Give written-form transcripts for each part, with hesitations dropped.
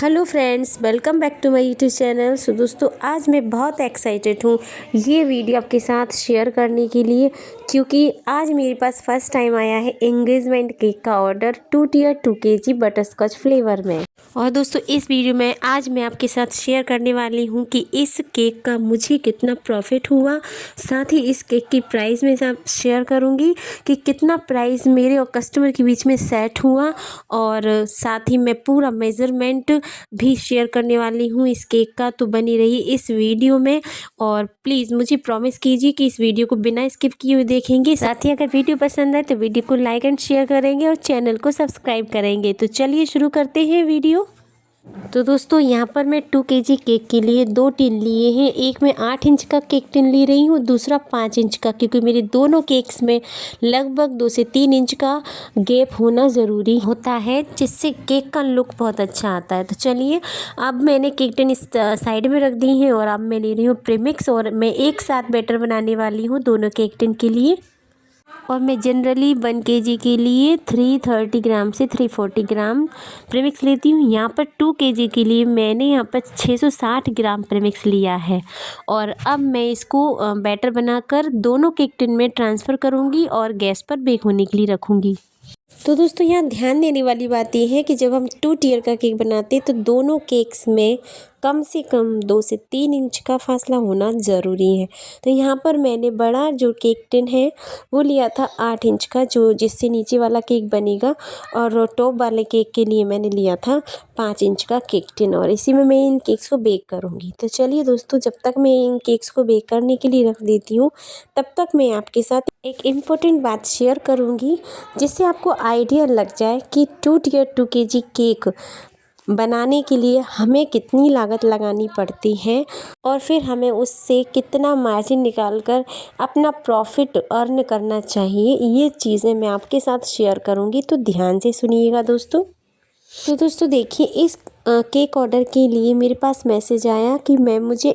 Hello friends, welcome back to my YouTube channel. So दोस्तों, आज मैं बहुत एक्साइटेड हूँ ये वीडियो आपके साथ शेयर करने के लिए, क्योंकि आज मेरे पास फर्स्ट टाइम आया है एंगेजमेंट केक का order 2 tier 2 kg butterscotch flavour में। और दोस्तों, इस वीडियो में आज मैं आपके साथ शेयर करने वाली हूँ कि इस केक का मुझे कितना प्रॉफिट हुआ। साथ ही इस केक की प्राइस में शेयर करूँगी कि कितना प्राइस मेरे और कस्टमर के बीच में सेट हुआ, और साथ ही मैं पूरा मेज़रमेंट भी शेयर करने वाली हूँ इस केक का। तो बनी रही इस वीडियो में, और प्लीज़ मुझे प्रॉमिस कीजिए कि इस वीडियो को बिना स्किप किए हुए देखेंगे। साथ ही अगर वीडियो पसंद आए तो वीडियो को लाइक एंड शेयर करेंगे और चैनल को सब्सक्राइब करेंगे। तो चलिए शुरू करते हैं वीडियो। तो दोस्तों, यहाँ पर मैं 2 kg केक के लिए 2 टिन लिए हैं। एक मैं 8 इंच का केक टिन ले रही हूँ, दूसरा 5 इंच का, क्योंकि मेरे दोनों केक्स में लगभग 2 से 3 इंच का गैप होना ज़रूरी होता है, जिससे केक का लुक बहुत अच्छा आता है। तो चलिए, अब मैंने केक टिन इस साइड में रख दी है, और अब मैं ले रही हूँ प्रीमिक्स, और मैं एक साथ बैटर बनाने वाली हूँ दोनों केक टिन के लिए। और मैं जनरली 1 kg के लिए 330 ग्राम से 340 ग्राम प्रीमिक्स लेती हूँ। यहाँ पर 2 kg के लिए मैंने यहाँ पर 660 ग्राम प्रीमिक्स लिया है। और अब मैं इसको बैटर बनाकर दोनों केक टिन में ट्रांसफ़र करूँगी और गैस पर बेक होने के लिए रखूँगी। तो दोस्तों, यहाँ ध्यान देने वाली बात यह है कि जब हम 2 टियर का केक बनाते हैं तो दोनों केक्स में कम से कम 2 से 3 इंच का फासला होना ज़रूरी है। तो यहाँ पर मैंने बड़ा जो केक टिन है वो लिया था 8 इंच का, जो जिससे नीचे वाला केक बनेगा, और टॉप वाले केक के लिए मैंने लिया था 5 इंच का केक टिन, और इसी में मैं इन केक्स को बेक करूँगी। तो चलिए दोस्तों, जब तक मैं इन केक्स को बेक करने के लिए रख देती हूँ, तब तक मैं आपके साथ एक इम्पोर्टेंट बात शेयर करूँगी, जिससे आपको आइडिया लग जाए कि 2 टियर 2 kg केक बनाने के लिए हमें कितनी लागत लगानी पड़ती है, और फिर हमें उससे कितना मार्जिन निकाल कर अपना प्रॉफिट अर्न करना चाहिए। ये चीज़ें मैं आपके साथ शेयर करूँगी, तो ध्यान से सुनिएगा दोस्तों। तो दोस्तों देखिए, इस केक ऑर्डर के लिए मेरे पास मैसेज आया कि मैम मुझे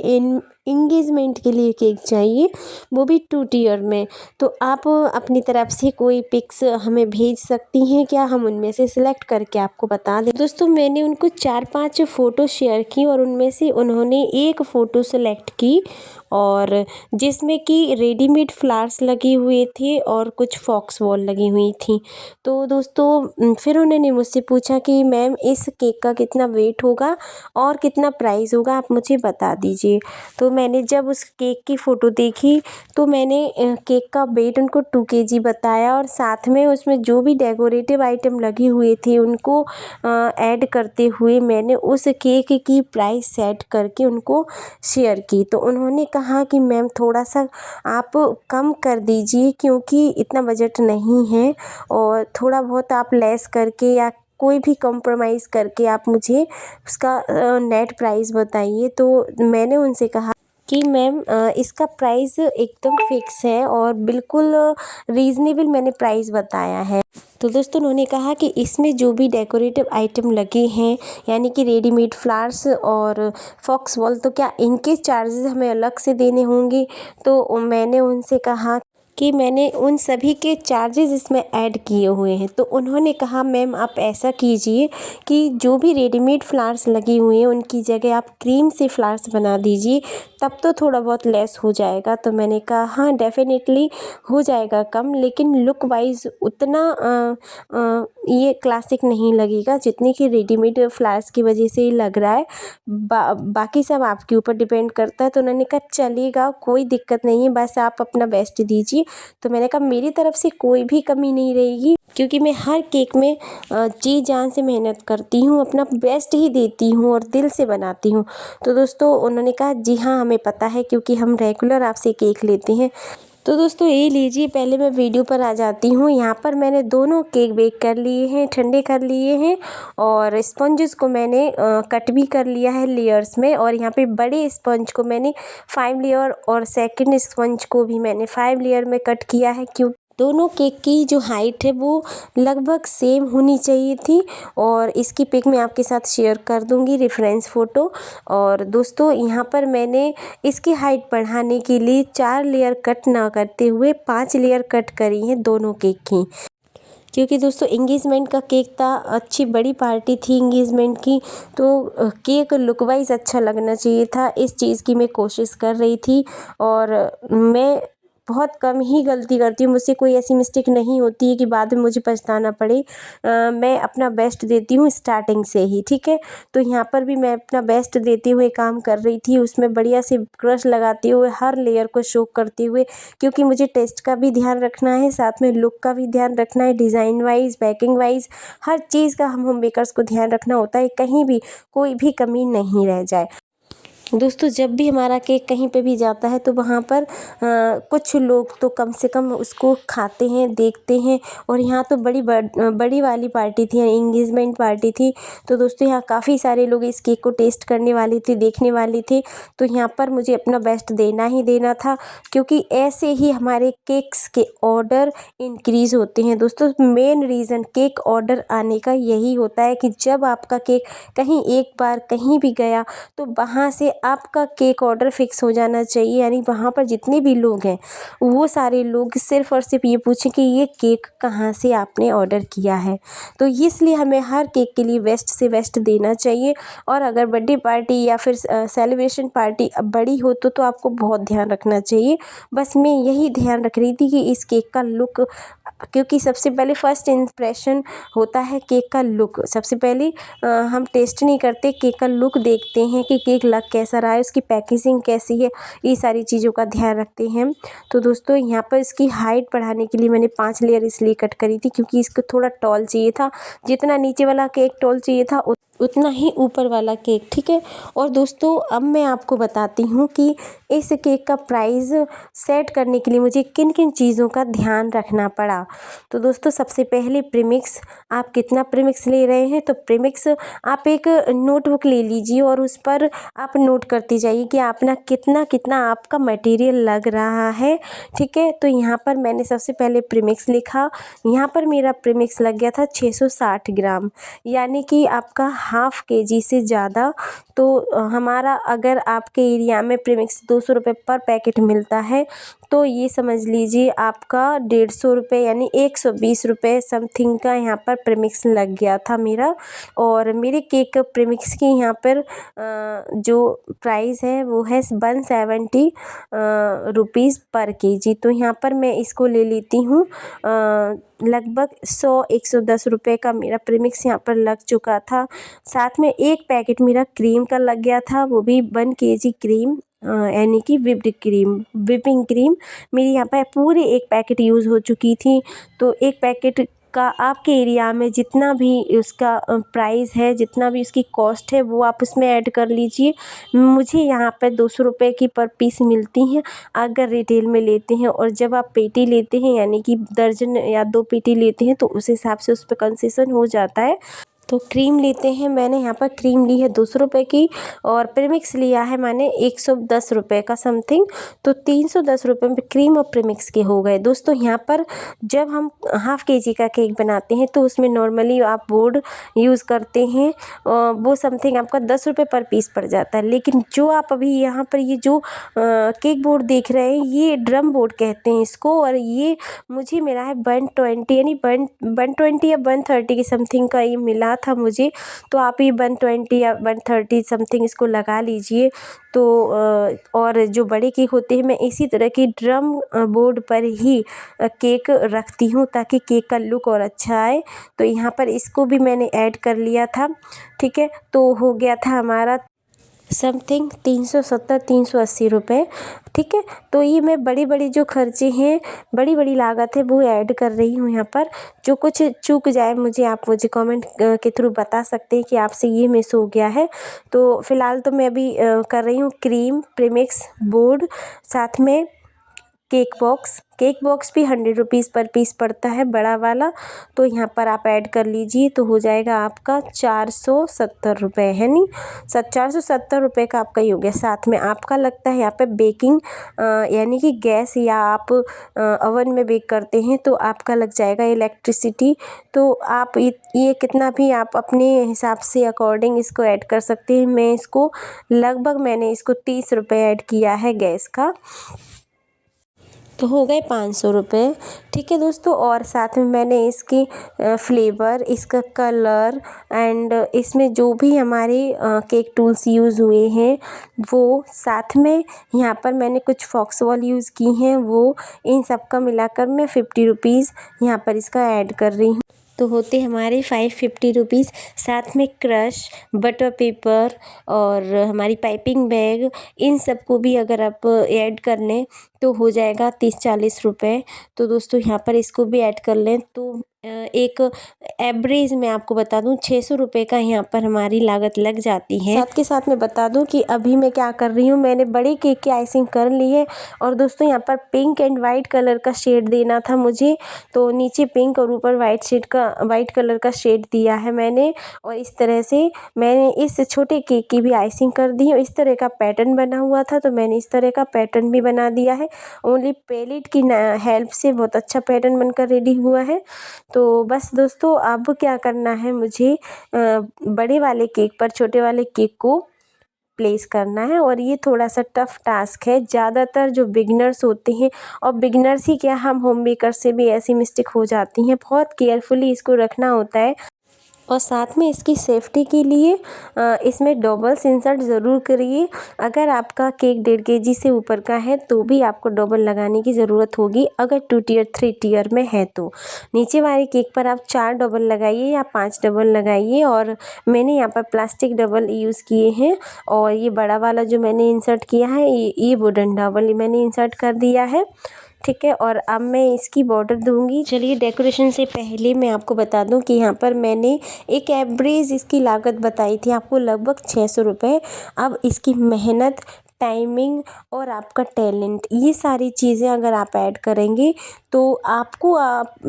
एंगेजमेंट के लिए केक चाहिए, वो भी 2 टियर में। तो आप अपनी तरफ से कोई पिक्स हमें भेज सकती हैं क्या? हम उनमें से सिलेक्ट करके आपको बता दें। दोस्तों, मैंने उनको 4-5 फ़ोटो शेयर की, और उनमें से उन्होंने एक फ़ोटो सेलेक्ट की, और जिसमें कि रेडीमेड फ्लावर्स लगे हुए थे और कुछ फॉक्स वॉल लगी हुई थी। तो दोस्तों, फिर उन्होंने मुझसे पूछा कि मैम इस केक का कितना वेट होगा और कितना प्राइस होगा, आप मुझे बता दीजिए। तो मैंने जब उस केक की फ़ोटो देखी, तो मैंने केक का वेट उनको 2 kg बताया, और साथ में उसमें जो भी डेकोरेटिव आइटम लगे हुए थे उनको ऐड करते हुए मैंने उस केक की प्राइस सेट करके उनको शेयर की। तो उन्होंने कहा कि मैम थोड़ा सा आप कम कर दीजिए, क्योंकि इतना बजट नहीं है, और थोड़ा बहुत आप लेस करके या कोई भी कॉम्प्रोमाइज़ करके आप मुझे उसका नेट प्राइस बताइए। तो मैंने उनसे कहा कि मैम इसका प्राइस एकदम फिक्स है, और बिल्कुल रीज़नेबल मैंने प्राइस बताया है। तो दोस्तों, उन्होंने कहा कि इसमें जो भी डेकोरेटिव आइटम लगे हैं, यानी कि रेडीमेड फ्लावर्स और फॉक्स वॉल, तो क्या इनके चार्जेस हमें अलग से देने होंगे? तो मैंने उनसे कहा कि मैंने उन सभी के चार्जेस इसमें ऐड किए हुए हैं। तो उन्होंने कहा मैम आप ऐसा कीजिए कि जो भी रेडीमेड फ्लावर्स लगे हुए हैं उनकी जगह आप क्रीम से फ्लावर्स बना दीजिए, तब तो थोड़ा बहुत लेस हो जाएगा। तो मैंने कहा हाँ, डेफिनेटली हो जाएगा कम, लेकिन लुक वाइज उतना ये क्लासिक नहीं लगेगा जितनी कि रेडीमेड फ्लावर्स की वजह से ही लग रहा है। बाकी सब आपके ऊपर डिपेंड करता है। तो उन्होंने कहा चलेगा, कोई दिक्कत नहीं है, बस आप अपना बेस्ट दीजिए। तो मैंने कहा मेरी तरफ से कोई भी कमी नहीं रहेगी, क्योंकि मैं हर केक में जी जान से मेहनत करती हूँ, अपना बेस्ट ही देती हूँ और दिल से बनाती हूँ। तो दोस्तों, उन्होंने कहा जी हाँ, हमें पता है, क्योंकि हम रेगुलर आपसे केक लेते हैं। तो दोस्तों, ये लीजिए, पहले मैं वीडियो पर आ जाती हूँ। यहाँ पर मैंने दोनों केक बेक कर लिए हैं, ठंडे कर लिए हैं, और स्पंजेस को मैंने कट भी कर लिया है लेयर्स में। और यहाँ पे बड़े स्पंज को मैंने 5 लेयर, और सेकंड स्पंज को भी मैंने 5 लेयर में कट किया है, क्योंकि दोनों केक की जो हाइट है वो लगभग सेम होनी चाहिए थी। और इसकी पिक मैं आपके साथ शेयर कर दूंगी, रेफरेंस फ़ोटो। और दोस्तों, यहाँ पर मैंने इसकी हाइट बढ़ाने के लिए 4 लेयर कट ना करते हुए 5 लेयर कट करी हैं दोनों केक की, क्योंकि दोस्तों इंगेजमेंट का केक था, अच्छी बड़ी पार्टी थी इंगेजमेंट की, तो केक लुक वाइज अच्छा लगना चाहिए था। इस चीज़ की मैं कोशिश कर रही थी और मैं बहुत कम ही गलती करती हूँ, मुझसे कोई ऐसी मिस्टेक नहीं होती है कि बाद में मुझे पछताना पड़े। मैं अपना बेस्ट देती हूँ स्टार्टिंग से ही, ठीक है। तो यहाँ पर भी मैं अपना बेस्ट देते हुए काम कर रही थी, उसमें बढ़िया से क्रश लगाते हुए हर लेयर को शो करते हुए, क्योंकि मुझे टेस्ट का भी ध्यान रखना है, साथ में लुक का भी ध्यान रखना है, डिज़ाइन वाइज, पैकिंग वाइज, हर चीज़ का हम होम बेकर्स को ध्यान रखना होता है, कहीं भी कोई भी कमी नहीं रह जाए। दोस्तों जब भी हमारा केक कहीं पे भी जाता है तो वहाँ पर कुछ लोग तो कम से कम उसको खाते हैं, देखते हैं। और यहाँ तो बड़ी वाली पार्टी थी, इंगेजमेंट पार्टी थी, तो दोस्तों यहाँ काफ़ी सारे लोग इस केक को टेस्ट करने वाले थे, देखने वाले थे। तो यहाँ पर मुझे अपना बेस्ट देना ही देना था, क्योंकि ऐसे ही हमारे केक्स के ऑर्डर इंक्रीज़ होते हैं। दोस्तों मेन रीज़न केक ऑर्डर आने का यही होता है कि जब आपका केक कहीं एक बार कहीं भी गया तो वहाँ से आपका केक ऑर्डर फिक्स हो जाना चाहिए, यानी वहाँ पर जितने भी लोग हैं वो सारे लोग सिर्फ़ और सिर्फ ये पूछें कि ये केक कहाँ से आपने ऑर्डर किया है। तो इसलिए हमें हर केक के लिए बेस्ट से बेस्ट देना चाहिए। और अगर बर्थडे पार्टी या फिर सेलिब्रेशन पार्टी अब बड़ी हो तो आपको बहुत ध्यान रखना चाहिए। बस मैं यही ध्यान रख रही थी कि इस केक का लुक, क्योंकि सबसे पहले फर्स्ट इम्प्रेशन होता है केक का लुक। सबसे पहले हम टेस्ट नहीं करते, केक का लुक देखते हैं कि केक लग कैसा रहा है, उसकी पैकेजिंग कैसी है, ये सारी चीज़ों का ध्यान रखते हैं। तो दोस्तों यहाँ पर इसकी हाइट बढ़ाने के लिए मैंने 5 लेयर इसलिए कट करी थी क्योंकि इसको थोड़ा टॉल चाहिए था। जितना नीचे वाला केक टॉल चाहिए था उतना ही ऊपर वाला केक, ठीक है। और दोस्तों अब मैं आपको बताती हूँ कि इस केक का प्राइस सेट करने के लिए मुझे किन किन चीज़ों का ध्यान रखना पड़ा। तो दोस्तों सबसे पहले प्रीमिक्स, आप कितना प्रीमिक्स ले रहे हैं, तो प्रीमिक्स आप एक नोटबुक ले लीजिए और उस पर आप नोट करते जाइए कि आपना कितना कितना आपका मटेरियल लग रहा है, ठीक है। तो यहाँ पर मैंने सबसे पहले प्रीमिक्स लिखा, यहाँ पर मेरा प्रीमिक्स लग गया था 660 ग्राम, यानी कि आपका हाफ़ केजी से ज़्यादा। तो हमारा अगर आपके एरिया में प्रीमिक्स 200 रुपये पर पैकेट मिलता है तो ये समझ लीजिए आपका 150 रुपये यानी 120 रुपये समथिंग का यहाँ पर प्रीमिक्स लग गया था मेरा। और मेरे केक प्रीमिक्स की यहाँ पर जो प्राइस है वो है 170 रुपीज़ पर केजी। तो यहाँ पर मैं इसको ले लेती हूँ लगभग 110 रुपये का मेरा प्रीमिक्स यहाँ पर लग चुका था। साथ में एक पैकेट मेरा क्रीम का लग गया था, वो भी 1 केजी क्रीम, यानी कि विपिंग क्रीम मेरी यहाँ पर पूरी एक पैकेट यूज़ हो चुकी थी। तो एक पैकेट का आपके एरिया में जितना भी उसका प्राइस है, जितना भी उसकी कॉस्ट है, वो आप उसमें ऐड कर लीजिए। मुझे यहाँ पर 200 रुपये की पर पीस मिलती हैं अगर रिटेल में लेते हैं, और जब आप पेटी लेते हैं यानी कि दर्जन या 2 पेटी लेते हैं तो उस हिसाब से उस पर कंसेशन हो जाता है। तो क्रीम लेते हैं, मैंने यहाँ पर क्रीम ली है 200 रुपये की, और प्रीमिक्स लिया है मैंने 110 रुपये का समथिंग। तो 310 रुपये में क्रीम और प्रीमिक्स के हो गए। दोस्तों यहाँ पर जब हम हाफ़ केजी का केक बनाते हैं तो उसमें नॉर्मली आप बोर्ड यूज़ करते हैं, वो समथिंग आपका 10 रुपये पर पीस पड़ जाता है। लेकिन जो आप अभी यहाँ पर ये जो केक बोर्ड देख रहे हैं ये ड्रम बोर्ड कहते हैं इसको, और ये मुझे मिला है 120 यानी 120 या 130 के समथिंग का ये मिला था मुझे। तो आप ये 120 या 130 समथिंग इसको लगा लीजिए। तो और जो बड़े केक होते हैं मैं इसी तरह की ड्रम बोर्ड पर ही केक रखती हूँ ताकि केक का लुक और अच्छा आए। तो यहाँ पर इसको भी मैंने ऐड कर लिया था, ठीक है। तो हो गया था हमारा समथिंग 370-380 रुपये, ठीक है। तो ये मैं बड़ी जो खर्चे हैं, बड़ी लागत है वो ऐड कर रही हूँ यहाँ पर। जो कुछ चूक जाए मुझे कमेंट के थ्रू बता सकते हैं कि आपसे ये मिस हो गया है। तो फ़िलहाल तो मैं अभी कर रही हूँ क्रीम, प्रीमिक्स, बोर्ड, साथ में केक बॉक्स भी 100 रुपीज़ पर पीस पड़ता है बड़ा वाला। तो यहाँ पर आप ऐड कर लीजिए तो हो जाएगा आपका 470 रुपये, है नहीं 470 रुपये का आपका ही हो गया। साथ में आपका लगता है यहाँ पे बेकिंग, यानी कि गैस या आप ओवन में बेक करते हैं तो आपका लग जाएगा इलेक्ट्रिसिटी। तो आप ये कितना भी आप अपने हिसाब से अकॉर्डिंग इसको ऐड कर सकते हैं। मैंने इसको 30 रुपये ऐड किया है गैस का। तो हो गए 500 रुपये। ठीक है दोस्तों, और साथ में मैंने इसकी फ्लेवर, इसका कलर एंड इसमें जो भी हमारे केक टूल्स यूज़ हुए हैं वो, साथ में यहाँ पर मैंने कुछ फॉक्सवॉल यूज़ की हैं वो, इन सब का मिलाकर मैं 50 रुपीज़ यहाँ पर इसका ऐड कर रही हूँ। तो होते हमारे 550 रुपीज़। साथ में क्रश, बटर पेपर और हमारी पाइपिंग बैग, इन सब को भी अगर आप ऐड कर लें तो हो जाएगा 30-40 रुपये। तो दोस्तों यहाँ पर इसको भी ऐड कर लें तो एक एवरेज मैं आपको बता दूं 600 रुपये का यहाँ पर हमारी लागत लग जाती है। साथ के साथ मैं बता दूं कि अभी मैं क्या कर रही हूँ, मैंने बड़े केक की आइसिंग कर ली है और दोस्तों यहाँ पर पिंक एंड वाइट कलर का शेड देना था मुझे, तो नीचे पिंक और ऊपर वाइट कलर का शेड दिया है मैंने। और इस तरह से मैंने इस छोटे केक की भी आइसिंग कर दी है। इस तरह का पैटर्न बना हुआ था तो मैंने इस तरह का पैटर्न भी बना दिया है। ओनली पैलेट की हेल्प से बहुत अच्छा पैटर्न बनकर रेडी हुआ है। तो बस दोस्तों अब क्या करना है, मुझे बड़े वाले केक पर छोटे वाले केक को प्लेस करना है और ये थोड़ा सा टफ टास्क है। ज़्यादातर जो बिगनर्स होते हैं, और बिगनर्स ही क्या, हम होम मेकर से भी ऐसी मिस्टेक हो जाती हैं। बहुत केयरफुली इसको रखना होता है और साथ में इसकी सेफ्टी के लिए इसमें डबल्स इंसर्ट ज़रूर करिए। अगर आपका केक 1.5 kg से ऊपर का है तो भी आपको डबल लगाने की ज़रूरत होगी। अगर 2 टियर 3 टियर में है तो नीचे वाले केक पर आप 4 डबल लगाइए या 5 डबल लगाइए। और मैंने यहाँ पर प्लास्टिक डबल यूज़ किए हैं और ये बड़ा वाला जो मैंने इंसर्ट किया है ये वुडन डबल मैंने इंसर्ट कर दिया है। ठीक है, और अब मैं इसकी बॉर्डर दूंगी। चलिए डेकोरेशन से पहले मैं आपको बता दूं कि यहाँ पर मैंने एक एवरेज इसकी लागत बताई थी आपको, लगभग 600 रुपये। अब इसकी मेहनत, टाइमिंग और आपका टैलेंट, ये सारी चीज़ें अगर आप ऐड करेंगे तो आपको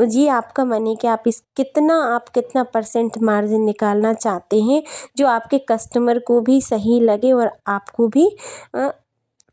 ये आपका मन है कि आप कितना परसेंट मार्जिन निकालना चाहते हैं जो आपके कस्टमर को भी सही लगे और आपको भी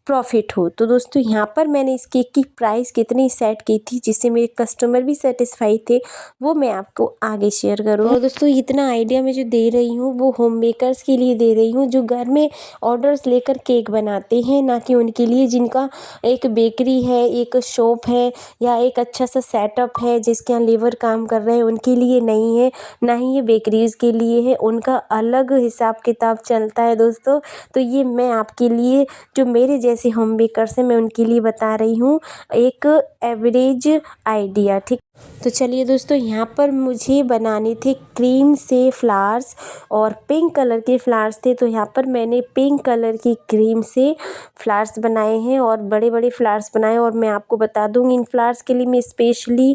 प्रॉफिट हो। तो दोस्तों यहाँ पर मैंने इस केक की प्राइस कितनी सेट की थी जिससे मेरे कस्टमर भी सेटिस्फाई थे, वो मैं आपको आगे शेयर करूँ। और दोस्तों इतना आइडिया मैं जो दे रही हूँ वो होम मेकर्स के लिए दे रही हूँ जो घर में ऑर्डर्स लेकर केक बनाते हैं, ना कि उनके लिए जिनका एक बेकरी है, एक शॉप है या एक अच्छा सा सेटअप है, जिसके यहाँ लेबर काम कर रहे हैं, उनके लिए नहीं है। ना ही ये बेकरीज़ के लिए है, उनका अलग हिसाब किताब चलता है दोस्तों। तो ये मैं आपके लिए, जो मेरे जैसे होम बेकर्स हैं, मैं उनके लिए बता रही हूँ एक एवरेज आइडिया। ठीक, तो चलिए दोस्तों यहाँ पर मुझे बनाने थे क्रीम से फ्लावर्स और पिंक कलर के फ्लावर्स थे। तो यहाँ पर मैंने पिंक कलर की क्रीम से फ्लावर्स बनाए हैं और बड़े बड़े फ्लावर्स बनाए। और मैं आपको बता दूँगी इन फ्लावर्स के लिए मैं स्पेशली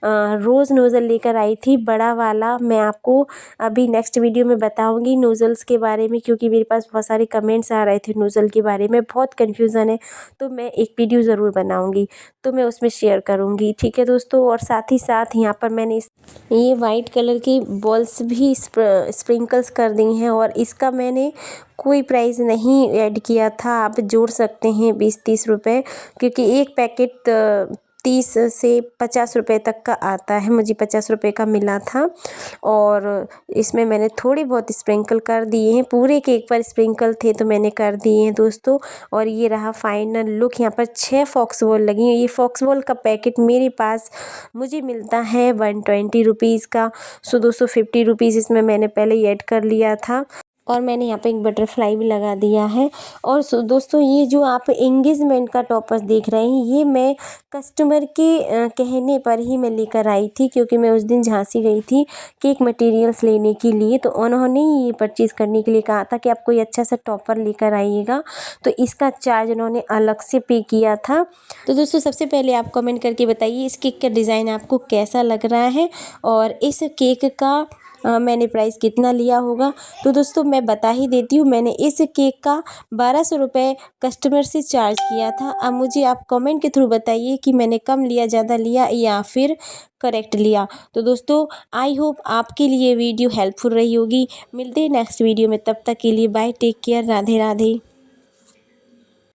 रोज़ नोज़ल लेकर आई थी, बड़ा वाला। मैं आपको अभी नेक्स्ट वीडियो में बताऊँगी नोज़ल्स के बारे में, क्योंकि मेरे पास बहुत सारे कमेंट्स आ रहे थे नोज़ल के बारे में, बहुत कन्फ्यूज़न है। तो मैं एक वीडियो ज़रूर बनाऊँगी, तो मैं उसमें शेयर करूँगी। ठीक है दोस्तों, और साथ ही साथ यहाँ पर मैंने ये वाइट कलर की बॉल्स भी स्प्रिंकल्स कर दी हैं और इसका मैंने कोई प्राइस नहीं ऐड किया था, आप जोड़ सकते हैं 20-30 रुपये, क्योंकि एक पैकेट 30 से 50 रुपये तक का आता है। मुझे 50 रुपये का मिला था और इसमें मैंने थोड़ी बहुत स्प्रिंकल कर दिए हैं। पूरे केक पर स्प्रिंकल थे तो मैंने कर दिए हैं दोस्तों। और ये रहा फाइनल लुक। यहाँ पर 6 फॉक्सबॉल लगी हैं। ये फॉक्सबॉल का पैकेट मेरे पास मुझे मिलता है 120 रुपीज़ का। सो 250 रुपीज़ इसमें मैंने पहले ही ऐड कर लिया था और मैंने यहाँ पे एक बटरफ्लाई भी लगा दिया है। और दोस्तों ये जो आप एंगेजमेंट का टॉपर्स देख रहे हैं, ये मैं कस्टमर के कहने पर ही मैं लेकर आई थी, क्योंकि मैं उस दिन झांसी गई थी केक मटेरियल्स लेने के लिए। तो उन्होंने ही ये परचेज़ करने के लिए कहा था कि आप कोई अच्छा सा टॉपर लेकर आइएगा, तो इसका चार्ज उन्होंने अलग से पे किया था। तो दोस्तों सबसे पहले आप कमेंट करके बताइए इस केक का डिज़ाइन आपको कैसा लग रहा है और इस केक का मैंने प्राइस कितना लिया होगा। तो दोस्तों मैं बता ही देती हूँ, मैंने इस केक का 1200 रुपये कस्टमर से चार्ज किया था। अब मुझे आप कमेंट के थ्रू बताइए कि मैंने कम लिया, ज़्यादा लिया या फिर करेक्ट लिया। तो दोस्तों आई होप आपके लिए वीडियो हेल्पफुल रही होगी। मिलते हैं नेक्स्ट वीडियो में, तब तक के लिए bye, take care, Radhe Radhe.